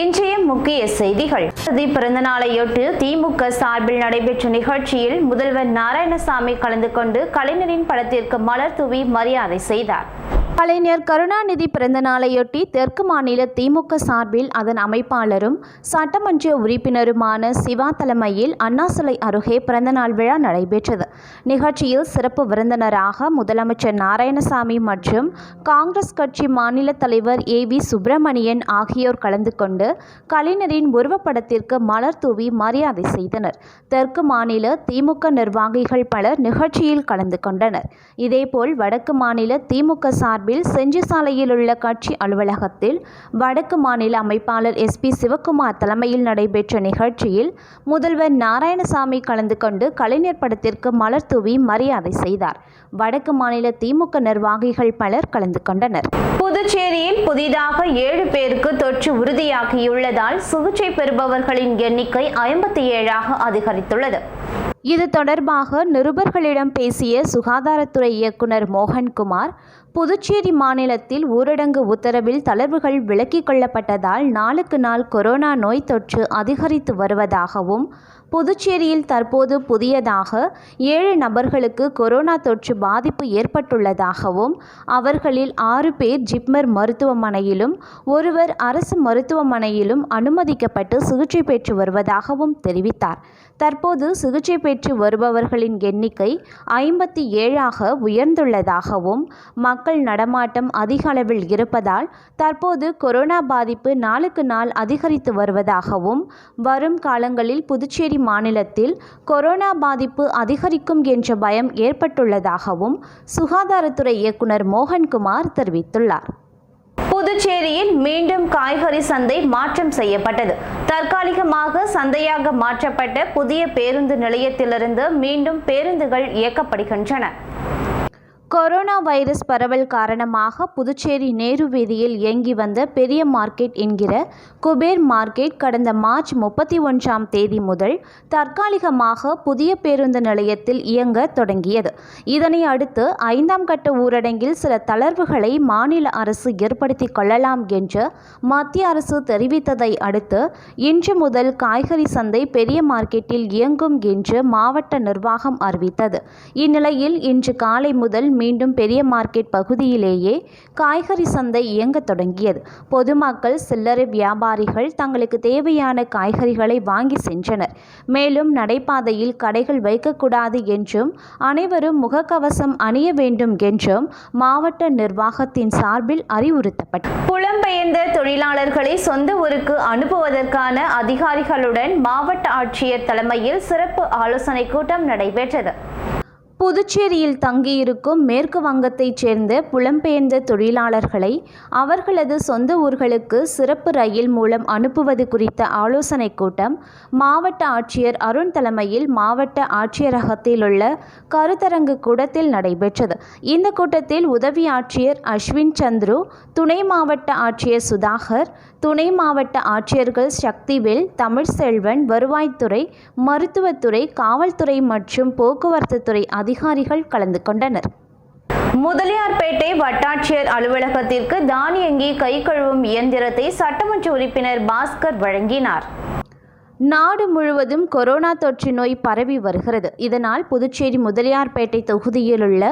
இன்றைய முக்கிய செய்திகள். பிறந்த நாளையொட்டி திமுக சார்பில் நடைபெற்ற நிகழ்ச்சியில் முதல்வர் நாராயணசாமி கலந்து கொண்டு கலைஞரின் படத்திற்கு மலர் தூவி மரியாதை செய்தார். கலைஞர் கருணாநிதி பிறந்த நாளையொட்டி தெற்கு மாநில திமுக சார்பில் அதன் அமைப்பாளரும் சட்டமன்ற உறுப்பினருமான சிவா தலைமையில் அண்ணா சிலை அருகே பிறந்தநாள் விழா நடைபெற்றது. நிகழ்ச்சியில் சிறப்பு விருந்தினராக முதலமைச்சர் நாராயணசாமி மற்றும் காங்கிரஸ் கட்சி மாநில தலைவர் ஏ.வி. சுப்பிரமணியன் ஆகியோர் கலந்து கொண்டு கலைஞரின் உருவப்படத்திற்கு மலர் தூவி மரியாதை செய்தனர். தெற்கு மாநில திமுக நிர்வாகிகள் பலர் நிகழ்ச்சியில் கலந்து கொண்டனர். இதேபோல் வடக்கு மாநில திமுக சார்பில் செஞ்சி சாலையில் உள்ள கட்சி அலுவலகத்தில் வடக்கு மாநில அமைப்பாளர் எஸ்.பி. சிவக்குமார் தலைமையில் நடைபெற்ற நிகழ்ச்சியில் முதல்வர் நாராயணசாமி கலந்து கொண்டு கலைஞர் படத்திற்கு மலர் தூவி மரியாதை செய்தார். வடக்கு மாநில திமுக நிர்வாகிகள் பலர் கலந்து கொண்டனர். புதுச்சேரியில் புதிதாக 7 பேருக்கு தொற்று உறுதியாகியுள்ளதால் சிகிச்சை பெறுபவர்களின் எண்ணிக்கை 57ஆக அதிகரித்துள்ளது. இது தொடர்பாக நிருபர்களிடம் பேசிய சுகாதாரத்துறை இயக்குனர் மோகன்குமார், புதுச்சேரி மாநிலத்தில் ஊரடங்கு உத்தரவில் தளர்வுகள் விலக்கிக் கொள்ளப்பட்டதால் நாளுக்கு நாள் கொரோனா நோய் தொற்று அதிகரித்து வருவதாகவும், புதுச்சேரியில் தற்போது புதியதாக 7 நபர்களுக்கு கொரோனா தொற்று பாதிப்பு ஏற்பட்டுள்ளதாகவும், அவர்களில் 6 பேர் ஜிப்மர் மருத்துவமனையிலும் ஒருவர் அரசு மருத்துவமனையிலும் அனுமதிக்கப்பட்டு சிகிச்சை பெற்று வருவதாகவும் தெரிவித்தார். தற்போது சிகிச்சை பெற்று வருபவர்களின் எண்ணிக்கை 57ஆக உயர்ந்துள்ளதாகவும், மக்கள் நடமாட்டம் அதிக அளவில் இருப்பதால் தற்போது கொரோனா பாதிப்பு நாளுக்கு நாள் அதிகரித்து வருவதாகவும், வரும் காலங்களில் புதுச்சேரி மாநிலத்தில் கொரோனா பாதிப்பு அதிகரிக்கும் என்ற பயம் ஏற்பட்டுள்ளதாகவும் சுகாதாரத்துறை இயக்குனர் மோகன்குமார் தெரிவித்துள்ளார். புதுச்சேரியில் மீண்டும் காய்கறி சந்தை மாற்றம் செய்யப்பட்டது. தற்காலிகமாக சந்தையாக மாற்றப்பட்ட புதிய பேருந்து நிலையத்திலிருந்து மீண்டும் பேருந்துகள் இயக்கப்படுகின்றன. கொரோனா வைரஸ் பரவல் காரணமாக புதுச்சேரி நேரு வீதியில் இயங்கி வந்த பெரிய மார்க்கெட் என்கிற குபேர் மார்க்கெட் கடந்த மார்ச் 31ஆம் தேதி முதல் தற்காலிகமாக புதிய பேருந்து நிலையத்தில் இயங்க தொடங்கியது. இதனை அடுத்து 5ஆம் கட்ட ஊரடங்கில் சில தளர்வுகளை மாநில அரசு ஏற்படுத்திக் கொள்ளலாம் என்று மத்திய அரசு தெரிவித்ததை அடுத்து இன்று முதல் காய்கறி சந்தை பெரிய மார்க்கெட்டில் இயங்கும் என்று மாவட்ட நிர்வாகம் அறிவித்தது. இந்நிலையில் இன்று காலை முதல் மீண்டும் பெரிய மார்க்கெட் பகுதியிலேயே காய்கறி சந்தை இயங்க தொடங்கியது. பொதுமக்கள், சில்லறை வியாபாரிகள் தங்களுக்கு தேவையான காய்கறிகளை வாங்கி சென்றனர். மேலும் நடைபாதையில் கடைகள் வைக்கக்கூடாது என்றும், அனைவரும் முகக்கவசம் அணிய வேண்டும் என்றும் மாவட்ட நிர்வாகத்தின் சார்பில் அறிவுறுத்தப்பட்டது. புலம்பெயர்ந்த தொழிலாளர்களை சொந்த ஊருக்கு அனுப்புவதற்கான அதிகாரிகளுடன் மாவட்ட ஆட்சியர் தலைமையில் சிறப்பு ஆலோசனை கூட்டம் நடைபெற்றது. புதுச்சேரியில் தங்கியிருக்கும் மேற்கு வங்கத்தைச் சேர்ந்த புலம்பெயர்ந்த தொழிலாளர்களை அவர்களது சொந்த ஊர்களுக்கு சிறப்பு ரயில் மூலம் அனுப்புவது குறித்த ஆலோசனைக் கூட்டம் மாவட்ட ஆட்சியர் அருண் தலைமையில் மாவட்ட ஆட்சியரகத்தில் உள்ள கருத்தரங்கு கூடத்தில் நடைபெற்றது. இந்த கூட்டத்தில் உதவி ஆட்சியர் அஸ்வின் சந்துரு, துணை மாவட்ட ஆட்சியர் சுதாகர், துணை மாவட்ட ஆட்சியர்கள் சக்திவேல், தமிழ்செல்வன், வருவாய்த்துறை, மருத்துவத்துறை, காவல்துறை மற்றும் போக்குவரத்து துறை அதிகாரிகள் கலந்து கொண்டனர். முதலியார்பேட்டை வட்டாட்சியர் அலுவலகத்திற்கு தானியங்கி கை கழுவும் இயந்திரத்தை சட்டமன்ற உறுப்பினர் பாஸ்கர் வழங்கினார். நாடு முழுவதும் கொரோனா தொற்று நோய் பரவி வருகிறது. இதனால் புதுச்சேரி முதலியார்பேட்டை தொகுதியில் உள்ள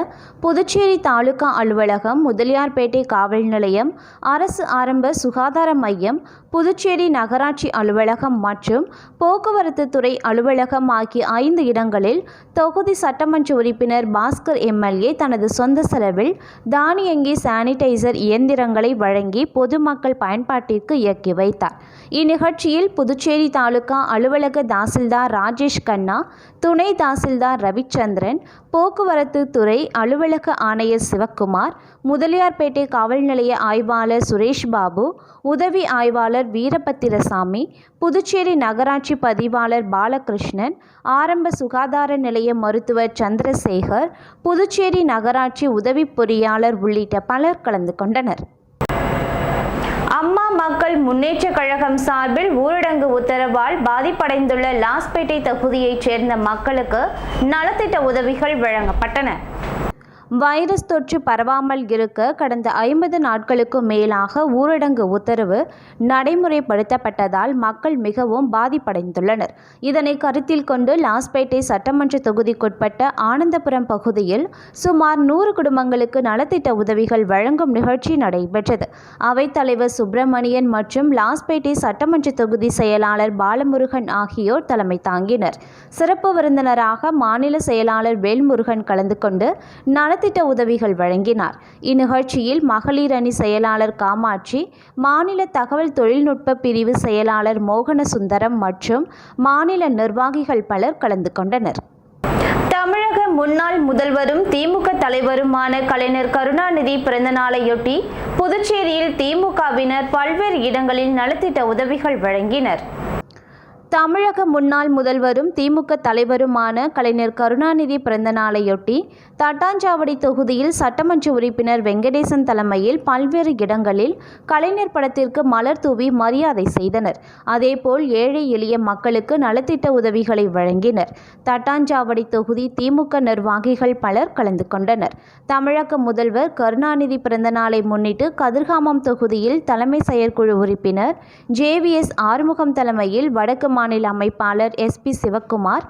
புதுச்சேரி தாலுகா அலுவலகம், முதலியார்பேட்டை காவல் நிலையம், அரசு ஆரம்ப சுகாதார மையம், புதுச்சேரி நகராட்சி அலுவலகம் மற்றும் போக்குவரத்து துறை அலுவலகம் ஆகிய 5 இடங்களில் தொகுதி சட்டமன்ற உறுப்பினர் பாஸ்கர் எம்எல்ஏ தனது சொந்த செலவில் தானியங்கி சானிடைசர் இயந்திரங்களை வழங்கி பொதுமக்கள் பயன்பாட்டிற்கு இயக்கி வைத்தார். இந்நிகழ்ச்சியில் புதுச்சேரி தாலுகா அலுவலக தாசில்தார் ராஜேஷ் கண்ணா, துணை தாசில்தார் ரவிச்சந்திரன், போக்குவரத்து துறை அலுவலக ஆணையர் சிவக்குமார், முதலியார்பேட்டை காவல் நிலைய ஆய்வாளர் சுரேஷ் பாபு, உதவி ஆய்வாளர் வீரபத்திரசாமி, புதுச்சேரி நகராட்சி பதிவாளர் பாலகிருஷ்ணன், ஆரம்ப சுகாதார நிலைய மருத்துவர் சந்திரசேகர், புதுச்சேரி நகராட்சி உதவி பொறியாளர் உள்ளிட்ட பலர் கலந்து கொண்டனர். அம்மா மக்கள் முன்னேற்ற கழகம் சார்பில் ஊரடங்கு உத்தரவால் பாதிப்படைந்துள்ள லாஸ்பேட்டை தொகுதியைச் சேர்ந்த மக்களுக்கு நலத்திட்ட உதவிகள் வழங்கப்பட்டன. வைரஸ் தொற்று பரவாமல் இருக்க கடந்த 50 நாட்களுக்கு மேலாக ஊரடங்கு உத்தரவு நடைமுறைப்படுத்தப்பட்டதால் மக்கள் மிகவும் பாதிப்படைந்துள்ளனர். இதனை கருத்தில் கொண்டு லாஸ்பேட்டை சட்டமன்ற தொகுதிக்குட்பட்ட ஆனந்தபுரம் பகுதியில் சுமார் 100 குடும்பங்களுக்கு நலத்திட்ட உதவிகள் வழங்கும் நிகழ்ச்சி நடைபெற்றது. அவைத்தலைவர் சுப்பிரமணியன் மற்றும் லாஸ்பேட்டை சட்டமன்ற தொகுதி செயலாளர் பாலமுருகன் ஆகியோர் தலைமை தாங்கினர். சிறப்பு விருந்தினராக மாநில செயலாளர் வேல்முருகன் கலந்து கொண்டு நலத்திட்ட உதவிகள் வழங்கினார். இந்நிகழ்ச்சியில் மகளிர் அணி செயலாளர் காமாட்சி, மாநில தகவல் தொழில்நுட்ப பிரிவு செயலாளர் மோகனசுந்தரம் மற்றும் மாநில நிர்வாகிகள் பலர் கலந்து கொண்டனர். தமிழக முன்னாள் முதல்வரும் திமுக தலைவருமான கலைஞர் கருணாநிதி பிறந்தநாளையொட்டி புதுச்சேரியில் திமுகவினர் பல்வேறு இடங்களில் நலத்திட்ட உதவிகள் வழங்கினர். தமிழக முன்னாள் முதல்வரும் திமுக தலைவருமான கலைஞர் கருணாநிதி பிறந்தநாளையொட்டி தட்டாஞ்சாவடி தொகுதியில் சட்டமன்ற உறுப்பினர் வெங்கடேசன் தலைமையில் பல்வேறு இடங்களில் கலைஞர் படத்திற்கு மலர் தூவி மரியாதை செய்தனர். அதேபோல் ஏழை எளிய மக்களுக்கு நலத்திட்ட உதவிகளை வழங்கினர். தட்டாஞ்சாவடி தொகுதி திமுக நிர்வாகிகள் பலர் கலந்து கொண்டனர். தமிழக முதல்வர் கருணாநிதி பிறந்தநாளை முன்னிட்டு கதிர்காமம் தொகுதியில் தலைமை செயற்குழு உறுப்பினர் JVS ஆறுமுகம் தலைமையில் வடக்கு மாநில அமைப்பாளர் SP சிவக்குமார்,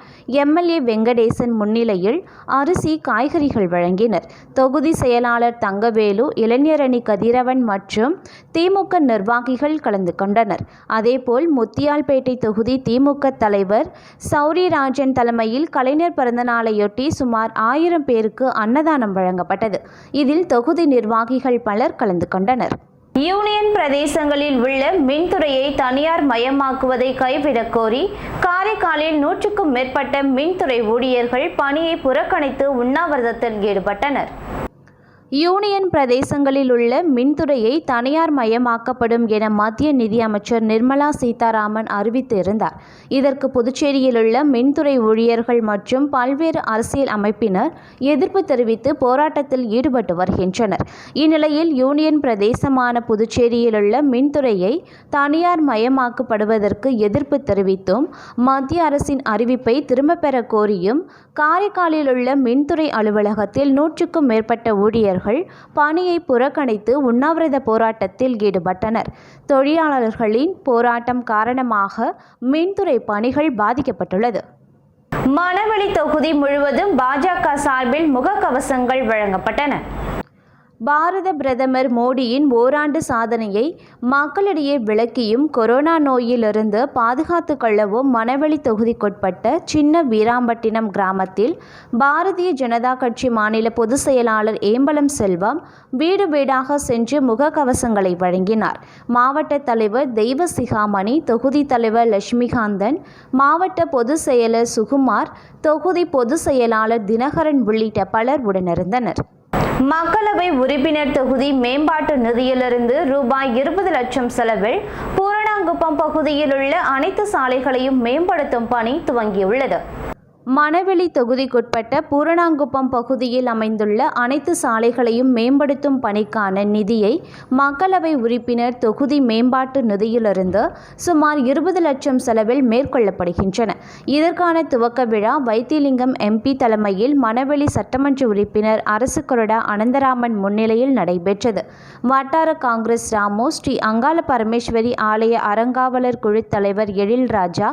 MLA வெங்கடேசன் முன்னிலையில் அரிசி, காய்கறிகள் வழங்கினர். தொகுதி செயலாளர் தங்கவேலு, இளைஞரணி கதிரவன் மற்றும் திமுக நிர்வாகிகள் கலந்து கொண்டனர். அதேபோல் முத்தியால்பேட்டை தொகுதி திமுக தலைவர் சௌரிராஜன் தலைமையில் கலைஞர் பிறந்தநாளையொட்டி சுமார் 1000 பேருக்கு அன்னதானம் வழங்கப்பட்டது. இதில் தொகுதி நிர்வாகிகள் பலர் கலந்து கொண்டனர். யூனியன் பிரதேசங்களில் உள்ள மின்துறையை தனியார் மயமாக்குவதை கைவிடக் கோரி காரைக்காலில் 100க்கும் மேற்பட்ட மின்துறை ஊழியர்கள் பணியை புறக்கணித்து உண்ணாவிரதத்தில் ஈடுபட்டனர். யூனியன் பிரதேசங்களில் உள்ள மின்துறையை தனியார் மயமாக்கப்படும் என மத்திய நிதியமைச்சர் நிர்மலா சீதாராமன் அறிவித்திருந்தார். இதற்கு புதுச்சேரியில் உள்ள மின்துறை ஊழியர்கள் மற்றும் பல்வேறு அரசியல் அமைப்பினர் எதிர்ப்பு தெரிவித்து போராட்டத்தில் ஈடுபட்டு வருகின்றனர். இந்நிலையில் யூனியன் பிரதேசமான புதுச்சேரியில் உள்ள மின்துறையை தனியார் மயமாக்கப்படுவதற்கு எதிர்ப்பு தெரிவித்தும் மத்திய அரசின் அறிவிப்பை திரும்பப் பெற கோரியும் காரைக்காலில் உள்ள மின்துறை அலுவலகத்தில் 100க்கும் மேற்பட்ட ஊழியர்கள் பணியை புறக்கணித்து உண்ணாவிரத போராட்டத்தில் ஈடுபட்டனர். தொழிலாளர்களின் போராட்டம் காரணமாக மின்துறை பணிகள் பாதிக்கப்பட்டுள்ளது. மணவெளி தொகுதி முழுவதும் பாஜக சார்பில் முகக்கவசங்கள் வழங்கப்பட்டன. பாரத பிரதமர் மோடியின் ஓராண்டு சாதனையை மக்களிடையே விளக்கியும் கொரோனா நோயிலிருந்து பாதுகாத்து கொள்ளவும் மணவெளி தொகுதிக்குட்பட்ட சின்ன வீராம்பட்டினம் கிராமத்தில் பாரதிய ஜனதா கட்சி மாநில பொதுச் செயலாளர் ஏம்பலம் செல்வம் வீடு வீடாக சென்று முகக்கவசங்களை வழங்கினார். மாவட்ட தலைவர் தெய்வசிகாமணி, தொகுதி தலைவர் லட்சுமிகாந்தன், மாவட்ட பொதுச் செயலர் சுகுமார், தொகுதி பொதுச் செயலாளர் தினகரன் உள்ளிட்ட பலர் உடனிருந்தனர். மக்களவை உறுப்பினர் தொகுதி மேம்பாட்டு நிதியிலிருந்து ரூபாய் 20 லட்சம் செலவில் பூரணாங்குப்பம் பகுதியில் உள்ள அனைத்து சாலைகளையும் மேம்படுத்தும் பணி துவங்கியுள்ளது. மணவெளி தொகுதிக்குட்பட்ட பூரணாங்குப்பம் பகுதியில் அமைந்துள்ள அனைத்து சாலைகளையும் மேம்படுத்தும் பணிக்கான நிதியை மக்களவை உறுப்பினர் தொகுதி மேம்பாட்டு நிதியிலிருந்து சுமார் 20 லட்சம் செலவில் மேற்கொள்ளப்படுகின்றன. இதற்கான துவக்க விழா வைத்திலிங்கம் MP தலைமையில் மணவெளி சட்டமன்ற உறுப்பினர் அரசு கொறடா அனந்தராமன் முன்னிலையில் நடைபெற்றது. வட்டார காங்கிரஸ் ராமு, ஸ்ரீ அங்காள பரமேஸ்வரி ஆலய அறங்காவலர் குழு தலைவர் எழில்ராஜா,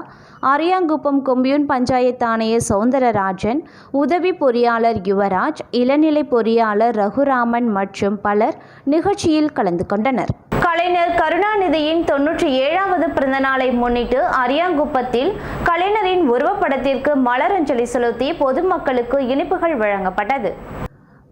அரியாங்குப்பம் கொம்யூன் பஞ்சாயத்து ஆணையர் சௌந்தரராஜன், உதவி பொறியாளர் யுவராஜ், இளநிலை பொறியாளர் ரகுராமன் மற்றும் பலர் நிகழ்ச்சியில் கலந்து கொண்டனர். கலைஞர் கருணாநிதியின் 97வது பிறந்தநாளை முன்னிட்டு அரியாங்குப்பத்தில் கலைஞரின் உருவப்படத்திற்கு மலரஞ்சலி செலுத்தி பொதுமக்களுக்கு இனிப்புகள் வழங்கப்பட்டது.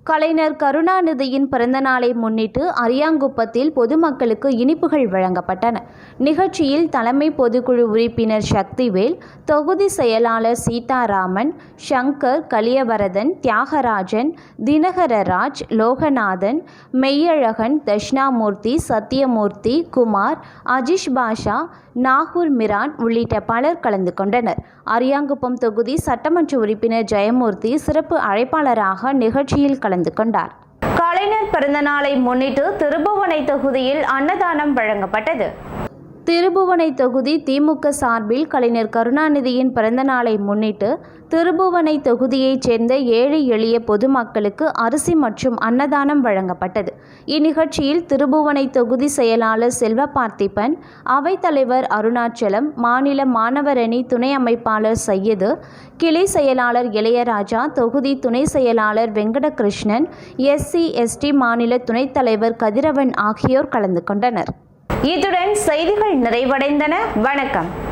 கலைஞர் கருணாநிதியின் பிறந்தநாளை முன்னிட்டு அரியாங்குப்பத்தில் பொதுமக்களுக்கு இனிப்புகள் வழங்கப்பட்டன. நிகழ்ச்சியில் தலைமை பொதுக்குழு உறுப்பினர் சக்திவேல், தொகுதி செயலாளர் சீதாராமன், சங்கர், கலியவரதன், தியாகராஜன், தினகரராஜ், லோகநாதன், மெய்யழகன், தட்சிணாமூர்த்தி, சத்தியமூர்த்தி, குமார், அஜிஷ் பாஷா, நாகூர் மிரான் உள்ளிட்ட பலர் கலந்து கொண்டனர். அரியாங்குப்பம் தொகுதி சட்டமன்ற உறுப்பினர் ஜெயமூர்த்தி சிறப்பு அழைப்பாளராக நிகழ்ச்சியில் கலந்து கொண்டார். கலைஞர் பிறந்தநாளை முன்னிட்டு திருபுவனை தொகுதியில் அன்னதானம் வழங்கப்பட்டது. திருபுவனை தொகுதி திமுக சார்பில் கலைஞர் கருணாநிதியின் பிறந்த நாளை முன்னிட்டு திருபுவனை தொகுதியைச் சேர்ந்த ஏழை எளிய பொதுமக்களுக்கு அரிசி மற்றும் அன்னதானம் வழங்கப்பட்டது. இந்நிகழ்ச்சியில் திருபுவனை தொகுதி செயலாளர் செல்வ பார்த்திபன், அவைத்தலைவர் அருணாச்சலம், மாநில மாணவரணி துணை அமைப்பாளர் சையது, கிளை செயலாளர் இளையராஜா, தொகுதி துணை செயலாளர் வெங்கடகிருஷ்ணன், SC/ST மாநில துணைத் தலைவர் கதிரவன் ஆகியோர் கலந்து கொண்டனர். இத்துடன் செய்திகள் நிறைவடைந்தன. வணக்கம்.